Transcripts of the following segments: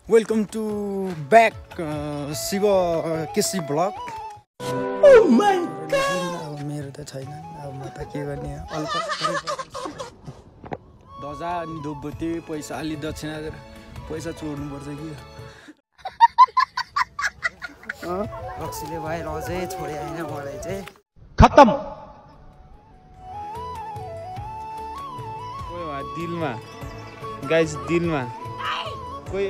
Welcome to back Shiva Kisi vlog. Oh my god. अब मेरो त छैन अब म त के गर्ने अल्प दजा अनि धुपबत्ती पैसा अलि दक्षिणा पैसा चोर्नु पर्छ कि रक्सीले भएर अझै छोडे हैन मलाई चाहिँ खत्म कोही भए दिलमा गाइस दिलमा कोही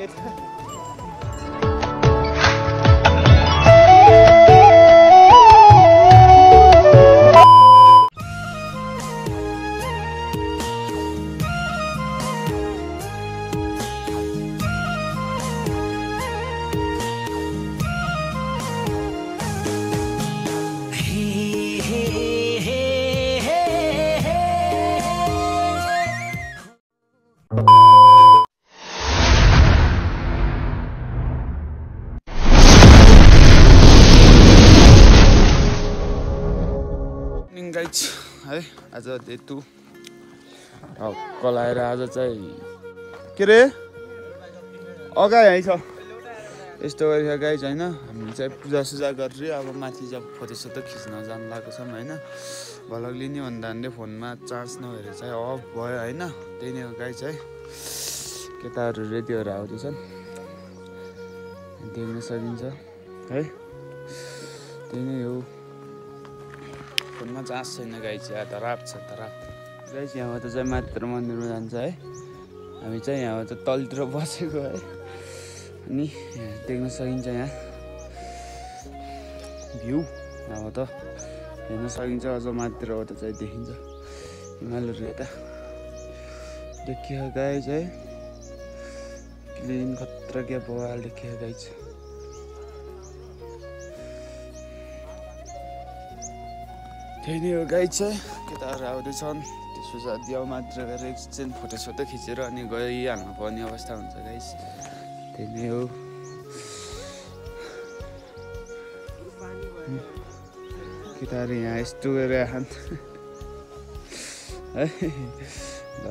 गाइस है आज देतु कलाएर आज चाहिँ के रे अगाइ है छ यस्तो गरेर गाइस हैन हामी चाहिँ पूजासुजा गरेर अब माथि जब फोटोसोटो खिच्न जानु लागेको छौँ हैन भ्लग लिने भन्दा फोनमा चार्ज नभएर चाहिँ अफ भयो हैन त्यही नै हो गाइस है केटाहरू रेडी भएर आउँदैछन् देख्न सकिन्छ है त्यही नै हो फोनमा चार्ज छैन गाइस यहाँ धराप छ धराप गाइस यहाँबाट चाहिँ मात्र मन्दिरमा जान्छ है हामी चाहिँ यहाँबाट तलतिर बसेको है अनि देख्न सकिन्छ यहाँ भ्यू यहाँबाट हेर्न सकिन्छ अझ माथितिरबाट चाहिँ देखिन्छ हिमालहरू यता देखियो गाइस है क्लिन खतरा क्या बवाल देखियो गाइस त्यही नै हो गाइस चाहिँ केटाहरू आउँदैछन् त्यसपछि दियाउ मात्र गरेर एकछिन फोटोसोटो खिचेर अनि गइहाल्नु पर्ने अवस्था हुन्छ गाइस त्यही नै हो केटाहरू यहाँ यस्तो गरेर खान् है ल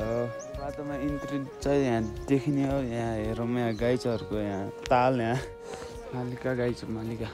बाटोमा इन्ट्री चाहिँ यहाँ देखिने हो यहाँ हेरौँ यहाँ गाइसहरूको यहाँ ताल यहाँ मालिका गाइस मालिका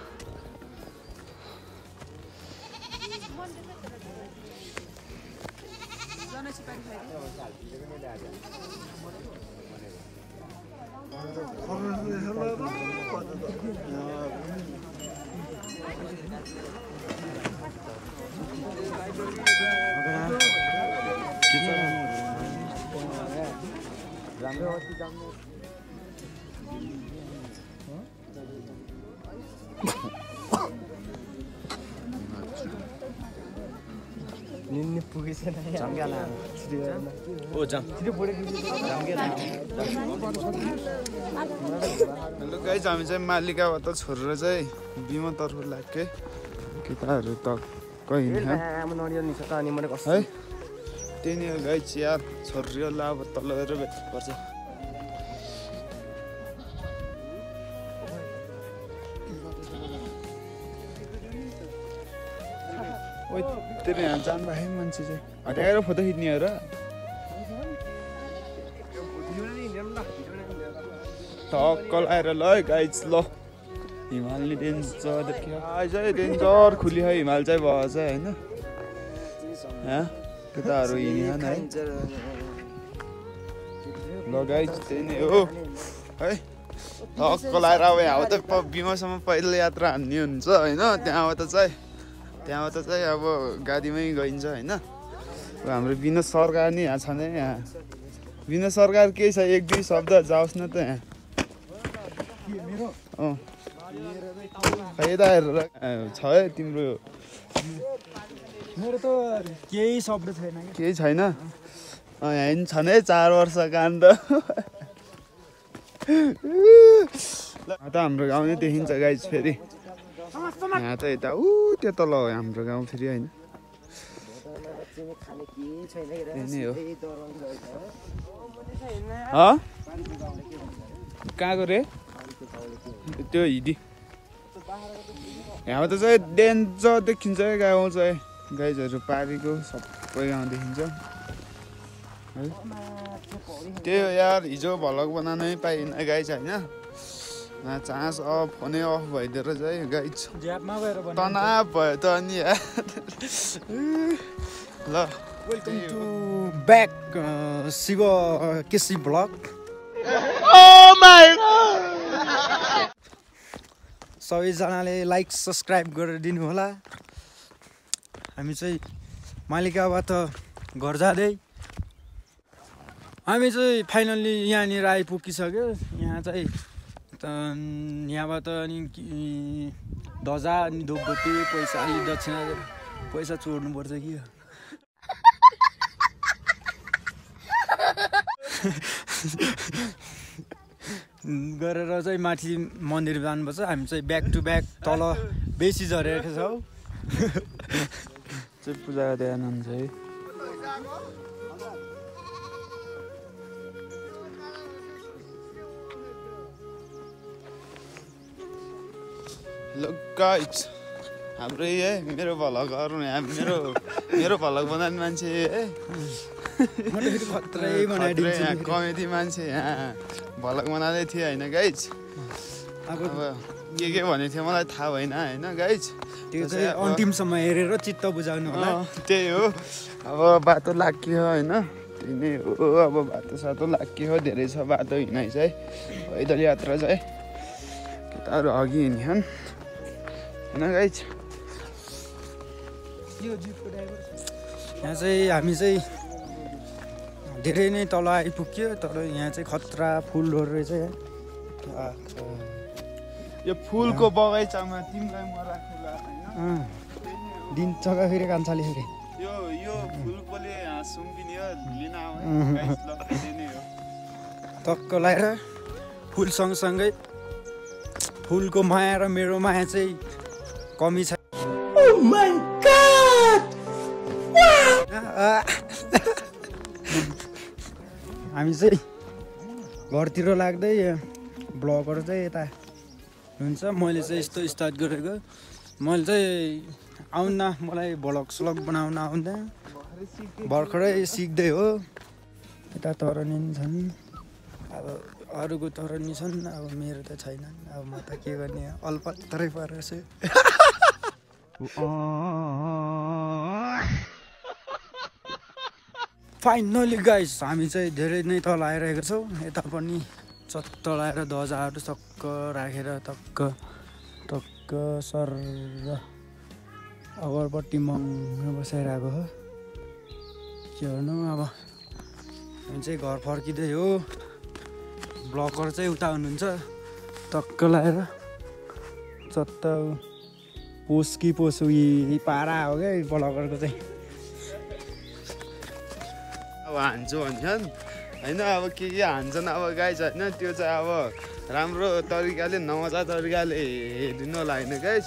निन्ने पुगेछ न जंगला ओ जाम हेलो गाइस हामी चाहिँ मालिकाबाट छोडेर चाहिँ बिमतर्फ लाग्यो केटाहरू त कहीँ है त्यही नै हो गाइस यार छोरीहरूलाई अब तल गएर भेट्नुपर्छ तेरो यहाँ जानु भएको मान्छे चाहिँ हटाएर फोटो खिच्ने हो र टक्कल आएर ल गाइस ल हिमाल नि डेन्जर देखियो आज है डेन्जर खुली है हिमाल चाहिँ भयो चाहिँ होइन केटाहरू हिँडिहान है ल गाइस त्यही नै हो है टक्कल आएर अब यहाँ त बिमासम्म पहिलो यात्रा हान्ने हुन्छ होइन त्यहाँबाट चाहिँ अब गाडीमै गइन्छ होइन हाम्रो बिना सरकार नि यहाँ छ नि यहाँ बिना सरकार केही छ एक दुई शब्द जाओस् न त यहाँ यता हेरेर छ है तिम्रो मेरो त केही शब्द छैन केही छैन यहाँ छ नि 4 वर्ष काण्ड त हाम्रो गाउँ नै देखिन्छ गाइस फेरि यहाँ त यता त्यो तल हो हाम्रो गाउँ फेरि होइन कहाँको रे त्यो हिडी यहाँ त चाहिँ डेन्जर देखिन्छ गाउँ चाहिँ गाइजहरू पारीको सबै गाउँ देखिन्छ है त्यो यार हिजो भ्लग बनाउनै पाइएन गाइज होइन चान्स अफ फोनै अफ भइदिएर चाहिँ गाइज ज्यापमा गएर तनाव भयो त अनि ल welcome to back Shiv KC blog सबैजनाले लाइक सब्सक्राइब गरेर दिनु होला हामी चाहिँ मालिकाबाट घर जाँदै हामी चाहिँ फाइनल्ली यहाँनिर आइपुगिसक्यो यहाँ चाहिँ यहाँबाट अनि ध्वजा अनि धुपबत्ती पैसा अलि दक्षिणा पैसा चोर्नुपर्छ कि गरेर चाहिँ माथि मन्दिर जानुपर्छ हामी चाहिँ ब्याक टु ब्याक तल बेसी झरेको छौँ चाहिँ पूजा गर्दै आउनुहुन्छ है हेलो गाइज हाम्रो है मेरो भ्लगहरू यहाँ मेरो भ्लग बनाउने मान्छे है कमेडी मान्छे यहाँ भ्लग बनाउँदै थिएँ होइन गाइज अब के भनेको थियो मलाई थाहा भएन होइन गाइज त्यो चाहिँ अन्तिमसम्म हेरेर चित्त बुझाउनु होला त्यही हो अब बाटो लाग्यो होइन त्यही नै हो अब बाटो साटो लाग्यो धेरै छ बाटो हिँडाइ चाहिँ पैदल यात्रा चाहिँ केटाहरू अघि हिँड्छन् होइन गाइज यहाँ चाहिँ हामी चाहिँ धेरै नै तल आइपुग्यो तर यहाँ चाहिँ खतरा फुलहरू रहेछ यो फुलको बगैँचामा तिमीलाई म राखेला होइन दिन चगा फेरि कान्छाले फेरि यो फुलकोले सुम्पिने हो लिन आउने हो टक्क लगाएर फुल सँगसँगै फुलको माया र मेरो माया चाहिँ कमी छ हामी चाहिँ घरतिर लाग्दै ब्लगहरू चाहिँ यता हुन्छ मैले चाहिँ यस्तो स्टार्ट गरेको मैले चाहिँ आउन मलाई भ्लग स्लग बनाउन आउँदैन भर्खरै सिक्दै हो यता तरनी छन् अब अरूको तरनी छन् अब मेरो त छैनन् अब म त के गर्ने अल्पत्रै परेको छु फाइनली गाइस हामी चाहिँ धेरै नै तल आइरहेको छौँ यता पनि चत्त लगाएर ध्वजाहरू टक्क राखेर टक्क सर अगरबत्ती मङ्ग बसाइरहेको हो के गर्नु अब हामी चाहिँ घर फर्किँदै हो ब्लगर चाहिँ उता हुनुहुन्छ टक्क लगाएर चत्त पोस कि पोस उही पारा हो क्या ब्लगरको चाहिँ अब हान्छौ भन्छन् होइन अब के हान्छन् अब गाइज होइन त्यो चाहिँ अब राम्रो तरिकाले नमजा तरिकाले हेरिदिनु होला होइन गाइज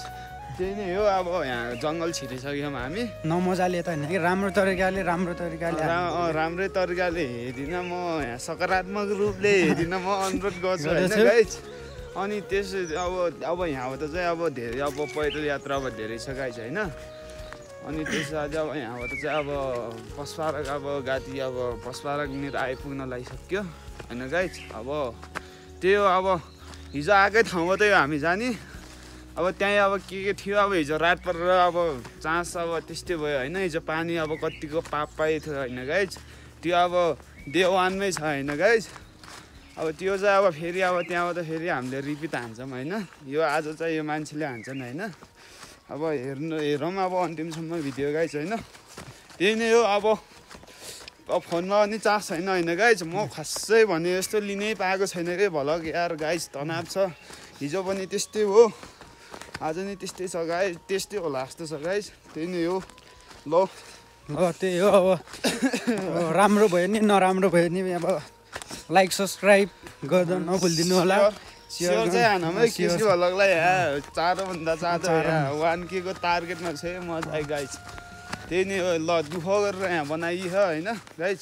त्यही नै हो अब यहाँ जङ्गल छिरिसक्यौँ हामी नमजाले त होइन कि राम्रो तरिकाले राम्रै तरिकाले हेरिदिन म यहाँ सकारात्मक रूपले हेरिदिन म अनुरोध गर्छु होइन गाइज अनि त्यस अब यहाँबाट चाहिँ अब धेरै अब पैदल यात्रा अब धेरै छ गाइज होइन अनि त्यसपछि अब यहाँबाट चाहिँ अब पशुपालक अब गाडी अब पशुपालकनिर आइपुग्न लागिसक्यो होइन गाइज अब त्यही हो अब हिजो आएकै ठाउँबाटै हो हामी जाने अब त्यहीँ अब के थियो अब हिजो रात परेर अब चान्स अब त्यस्तै भयो होइन हिजो पानी अब कतिको पाएको थियो होइन गाइज त्यो अब डे वानमै छ होइन गाइज अब त्यो चाहिँ अब फेरि अब त्यहाँबाट फेरि हामीले रिपिट हान्छौँ होइन यो आज चाहिँ यो मान्छेले हान्छन् होइन अब हेरौँ अब अन्तिमसम्म भिडियो गाइज होइन त्यही नै हो अब फोनमा पनि चार्ज छैन होइन गाइज म खासै भने जस्तो लिनै पाएको छैन कि भ्लग यार गाइज तनाव छ हिजो पनि त्यस्तै हो आज नि त्यस्तै छ गाइज त्यस्तै होला जस्तो छ गाइज त्यही नै हो ल त्यही हो अब राम्रो भयो नि नराम्रो भयो नि अब लाइक सब्सक्राइब गर्दा नभुलिदिनु होला स्योर चाहिँ हानौँ है केसी भ्लगलाई यहाँ चाँडोभन्दा चाँडो यहाँ 1K को टार्गेटमा छ मजा आयो गाइज त्यही नै हो ल दुःख गरेर यहाँ बनाइयो होइन गाइज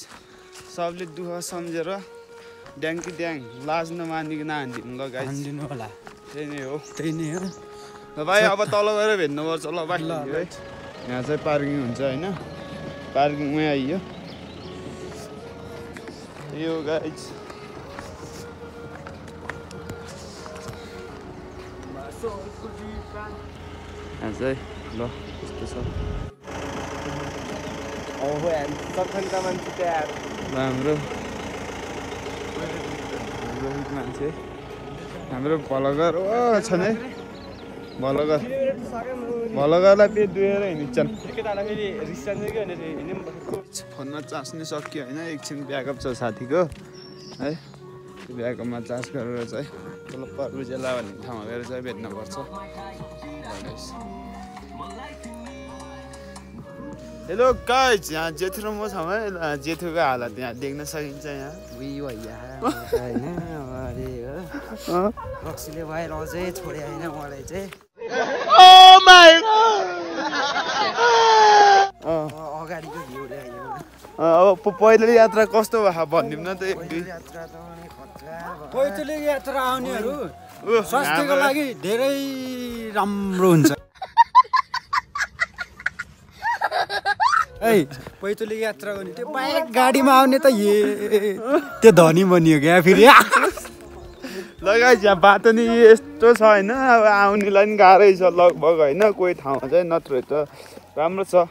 सबले दुःख सम्झेर ड्याङ्की ड्याङ लाज नमानिकन हानिदिनु ल गाइज हानिदिनु होला त्यही नै हो ल भाइ अब तल गएर भेट्नुपर्छ ल भाइ है यहाँ चाहिँ पार्किङ हुन्छ होइन पार्किङमै आइयो यो गाइज चाहिँ ल यस्तो छ हाम्रो मान्छे हाम्रो भलगर छ नि भलगरलाई पेट दुहेर हिँड्छन् फोनमा चार्ज सक्यो होइन एकछिन ब्याकअप छ साथीको है त्यो ब्याकअपमा चार्ज गरेर चाहिँ तल पर्बुजेला भन्ने ठाउँमा गएर चाहिँ भेट्नुपर्छ हेलो गाइज यहाँ जेठो र म छौँ है जेठोको हालत यहाँ देख्न सकिन्छ यहाँ उयो भैया होइन अरे हो रक्सीले भएर अझै छोडे होइन मलाई चाहिँ अगाडिको भ्यू अब पहिलो यात्रा कस्तो भयो भनिदिउँ न त एक दुई यात्रा त खतरा पैदल यात्रा आउनेहरू स्वास्थ्यको लागि धेरै राम्रो हुन्छ है पैदल यात्रा गर्ने त्यो बाइक गाडीमा आउने त त्यो धनी बनियो क्या फेरि लगाइज यहाँ बाटो नि यस्तो छ होइन अब आउनेलाई पनि गाह्रै छ लगभग होइन कोही ठाउँमा चाहिँ नत्र त राम्रो छ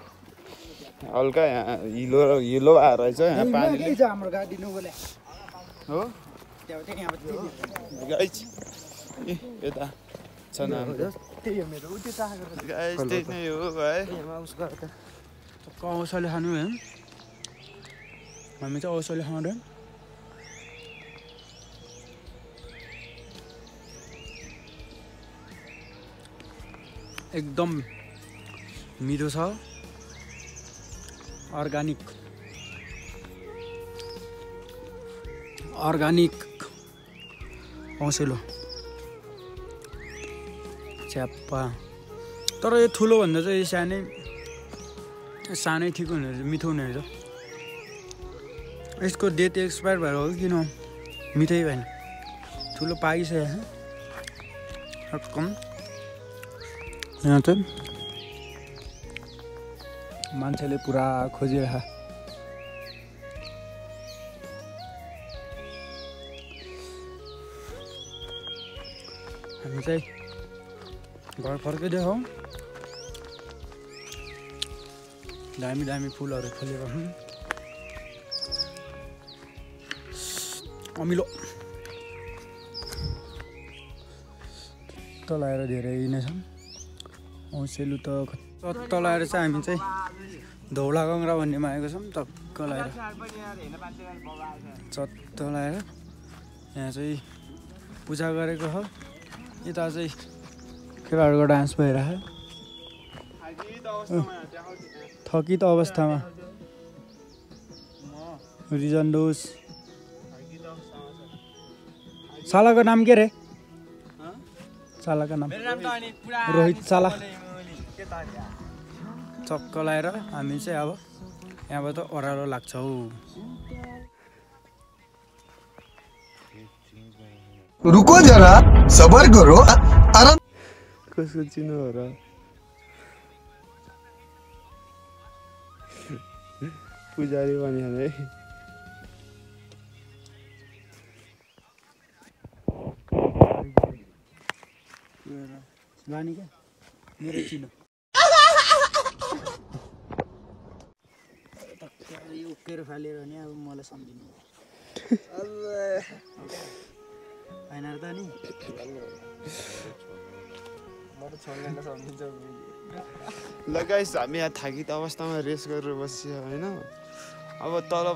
हल्का यहाँ हिलो आएर रहेछ यहाँ पानीले हाम्रो गाडी नगोले हो गाइज यता छ नाम त्यही हो मेरो त्यो चाहेको गाइज त्यही नै हो है औसले खानु है हामी चाहिँ औसले खाँदैन एकदम मिठो छ अर्ग्यानिक औसेलो च्याप्पा तर यो ठुलो भन्दा चाहिँ सानै ठिक हुने रहेछ मिठो हुने रहेछ यसको डेट एक्सपायर भएर हो किन मिठै भएन ठुलो पाइसक्यो कम यहाँ चाहिँ मान्छेले पुरा खोजिरह हामी चाहिँ घर फर्किँदै हौ दामी फुलहरू फुलेको अमिलो तलाएर धेरै नै छन् औसेलु त तलाएर चाहिँ हामी चाहिँ धौला गङ्ग्रा भन्नेमा आएको छौँ टक्क लाएर चत्त लाएर यहाँ चाहिँ पूजा गरेको हो यता चाहिँ केटाहरूको डान्स भइरहेको थकित अवस्थामा रिजन्डोस सालाको नाम के रे सालाको नाम रोहित साला चक्क लाएर हामी चाहिँ अब यहाँबाट ओह्रालो लाग्छौँ रुको जरा सबर करो आराम कसको चिनो हो र पुजारी बन्यो है गानी क्या मेरो चिनो उकेर फालेर नि अब मलाई सम्झिनु होइन त नि ल गाइस हामी यहाँ थाकित अवस्थामा रेस्ट गरेर बसियो होइन अब तल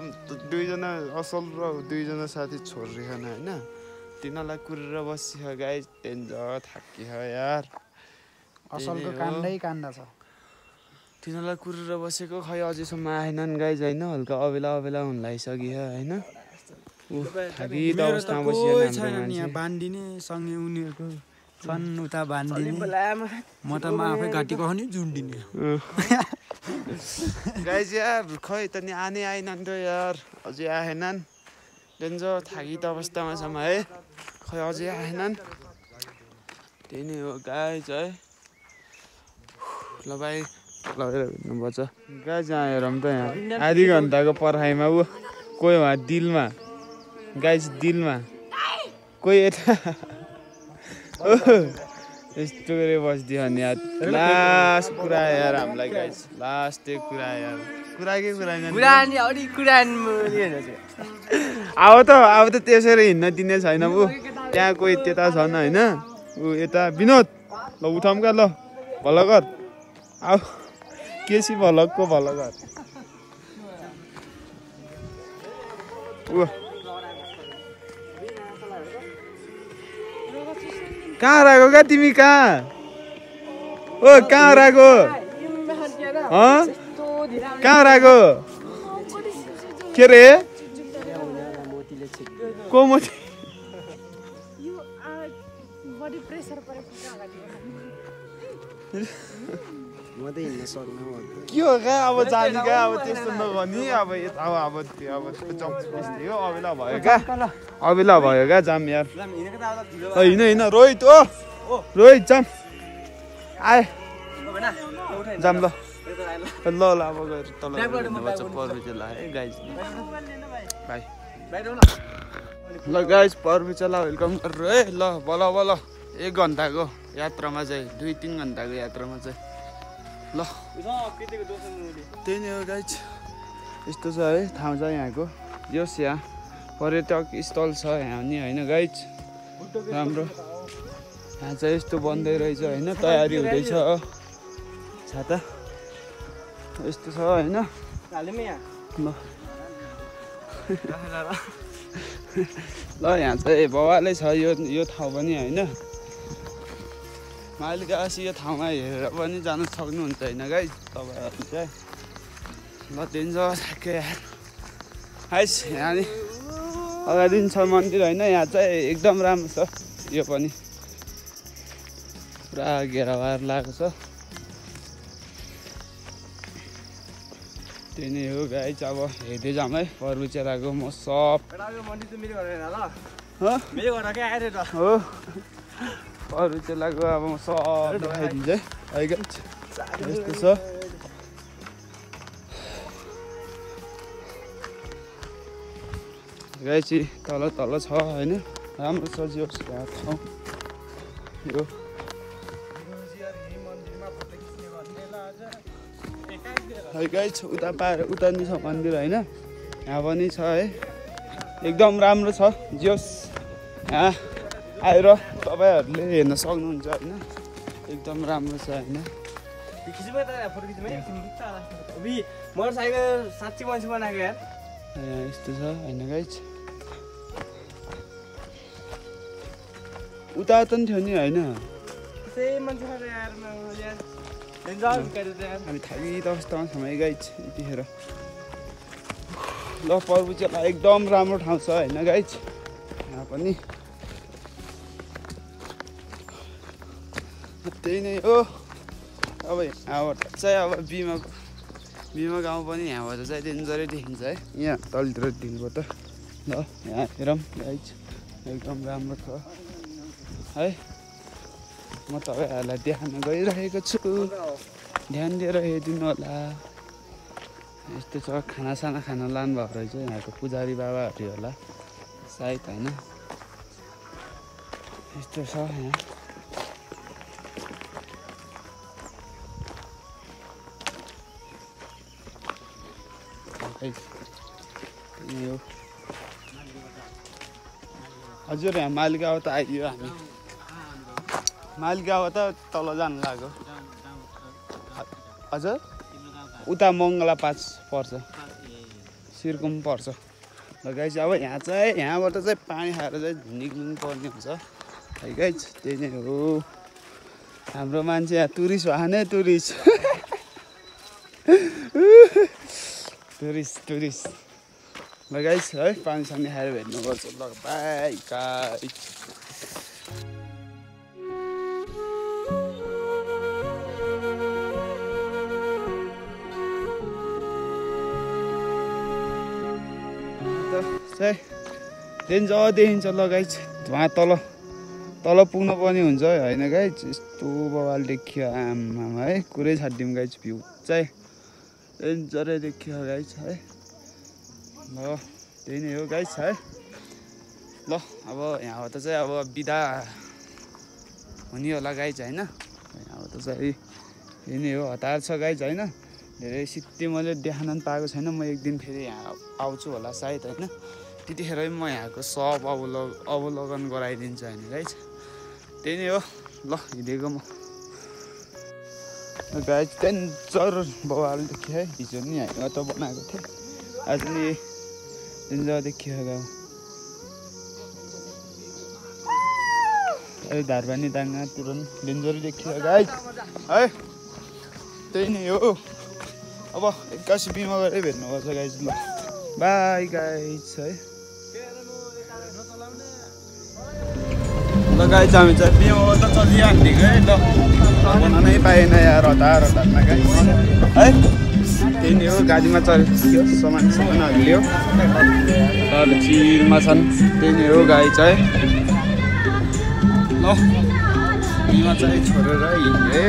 दुईजना असल र दुईजना साथी छोडिरहेन होइन तिनीहरूलाई कुरेर बसियो गाइस डेन्जर थाकियो यार असलको काण्डै काण्ड छ तिनीहरूलाई कुरेर बसेको खै अझैसम्म आएनन् गाइस होइन हल्का अबेला हुन लागिसक्यो होइन थाकित अवस्थामा बसियो यहाँ बान्दिने सँगै उनीहरूको छन् उता बान्दिने म त आफै घाँटीको नि जुन्डिने गाइस यार खै त नि आने आएनन् त यार अझै आएनन् डेन्जर थाकित अवस्थामा छौँ है खै अझै आएनन् त्यही नै हो गाइस है ल भाइ लगेर भेट्नुपर्छ गाइस यहाँ हेरौँ त यहाँ आधी घन्टाको पर्खाइमा ऊ कोही वहाँ दिलमा गाइस दिलमा कोही यता यस्तो गरे बस्दियो अनि यार लास्ट कुरा यार हामीलाई गाइस लास्ट कुरा यार कुरा के कुरा अब त त्यसरी हिँड्न दिने छैन ऊ त्यहाँ कोही त्यता छन् होइन ऊ यता विनोद ल उठाउँ ल भल गर आऊ केसी भलकको भल गर कहाँ हराएको क्या तिमी कहाँ ओ कहाँ हराएको कहाँ हराएको के रे को मोती के हो क्या अब जाने क्या अब त्यस्तो नगर्ने अब हो अबेला भयो क्या अबेला भयो क्या जाम यार होइन रोहित ओ रोहित जाम आए जाम ल ल अब गएर तल पर्विचेला है गाइज बाई ल गाइज पर्विचेला वेलकम गरेर है ल बल बल 1 घन्टाको यात्रामा चाहिँ 2-3 घन्टाको यात्रामा चाहिँ ल त्यही नै हो गाइज यस्तो छ है ठाउँ छ यहाँको यस यहाँ पर्यटक स्थल छ यहाँ नि होइन गाइज राम्रो यहाँ चाहिँ यस्तो बन्दै रहेछ होइन तयारी हुँदैछ छाता यस्तो छ होइन ल यहाँ चाहिँ बवालै छ यो ठाउँ पनि होइन माइलगासी यो ठाउँमा हेरेर पनि जान सक्नुहुन्छ होइन गाइज तपाईँहरू चाहिँ ल डेन्जर ठ्याक्कै यार हाइस यहाँ नि अगाडि छ मन्दिर होइन यहाँ चाहिँ एकदम राम्रो छ यो पनि पुरा घेराबार लागेको छ त्यही नै हो गाइज अब हेर्दै जाऊँ है पर्विचेलाको म सब हो पर्विचेलाको अब म सब देखाइदिन्छु है गाइज यस्तो छ गाइज तल तल छ होइन राम्रो छ यो ठाउँ यो है गाइज उता पाएर उता नि छ मन्दिर होइन यहाँ पनि छ है एकदम राम्रो छ जोस् यहाँ आएर तपाईँहरूले हेर्न सक्नुहुन्छ होइन एकदम राम्रो छ होइन मोटरसाइकल 700 मान्छे बनाएको यार यस्तो छ होइन गाइज उता त नि थियो नि होइन हामी थाकी त अवस्थामा छौँ है गाइज यतिखेर ल पर्विचेला एकदम राम्रो ठाउँ छ होइन गाइज यहाँ पनि त्यही नै हो अब यहाँबाट चाहिँ अब बिमा गाउँ पनि यहाँबाट चाहिँ डेन्जरै देखिन्छ है यहाँ तलतिर दिनबाट ल यहाँ हेरौँ गाइज एकदम राम्रो छ है म तपाईँहरूलाई देखाउन गइरहेको छु ध्यान दिएर हेरिदिनु होला यस्तो छ खानासाना खान लानुभएको रहेछ यहाँको पुजारी बाबाहरू होला सायद होइन यस्तो छ यहाँ हजुर यहाँ मालिगाउँ त आइदियो हामी मालिगाउँ त तल जानु लाग्यो हजुर उता मङ्गला 5 पर्छ सिर्कुम पर्छ ल गाइज अब यहाँ चाहिँ यहाँबाट चाहिँ पानी खाएर चाहिँ निक्लिनु पर्ने हुन्छ है गाइज त्यही नै हो हाम्रो मान्छे यहाँ टुरिस्ट भयो नै टुरिस्ट ल गाइज है पानी सानी खाएर भेट्नुपर्छ ल बाई गाइज चाहिँ डेन्जर देखिन्छ ल गाइज वहाँ तल पुग्नु पनि हुन्छ होइन गाइज यस्तो बवाल देखियो आमामा है कुरै छाडिदिउँ गाइज भ्यू चाहिँ डेन्जरै देखियो गाइज है ल त्यही नै हो गाइज है ल अब यहाँबाट चाहिँ अब बिदा हुने होला गाइज होइन। यहाँबाट चाहिँ यही नै हो, हतार छ गाइज होइन। धेरै सित्तै मैले देखाउन पनि पाएको छैन। म एक दिन फेरि यहाँ आउँछु होला सायद होइन, त्यतिखेर म यहाँको सब अवलोकन गराइदिन्छु होइन गाइज। त्यही नै हो। ल हिँडेको म गाइज डेन्जर बवाल देखियो है। हिजो नि हामी त बनाएको थिएँ, आज नि डेन्जर देखियो गाउँ। धारबानी दाङ्गा तुरन्त डेन्जर देखियो गाइज है। त्यही नै हो। अब एक्कासी बिमा गरेर भेट्नुपर्छ गाइज। ल बाई गाइज है। ल गाइज हामी चाहिँ बिमा त चलिहाल्ने है। ल बनाउनै पाएन यार, हतारमा गाइज है। त्यही नै हो, गाडीमा चढ्यो सामान लियो तर चिरमा छन्। त्यही नै हो गाइज है। ल बिमा चाहिँ छोडेर हिँड्ने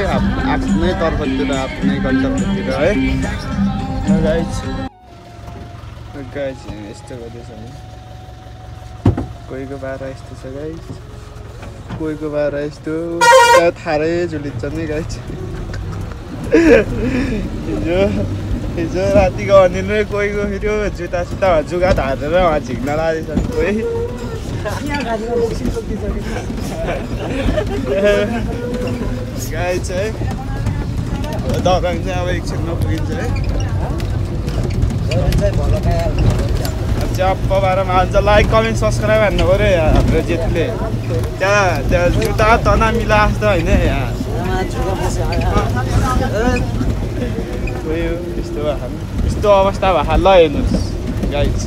आफ्नै तर्फतिर आफ्नै गन्तव्यतिर है। ल गाइज यस्तो गर्दैछ नि, कोहीको बाह्र यस्तो छ गाइज, कोहीको बाह्र यस्तो थारै झुलिन्छ नि गाइज। हिजो रातिको अनिलमै कोहीको फेरि जुत्ता जुगा धारेर उहाँ झिक्न लाग्दैछ नि कोही। गाइज है दरङ चाहिँ अब एकछिनमा पुगिन्छ है। च्याप्प बाह्रमा हाल्छ। लाइक कमेन्ट सब्सक्राइब हान्नु पऱ्यो यहाँ हाम्रो जेठले। त्यहाँ जुत्ता तना मिला जस्तो होइन यहाँ यस्तो अवस्था भएको। ल हेर्नुहोस् गाइज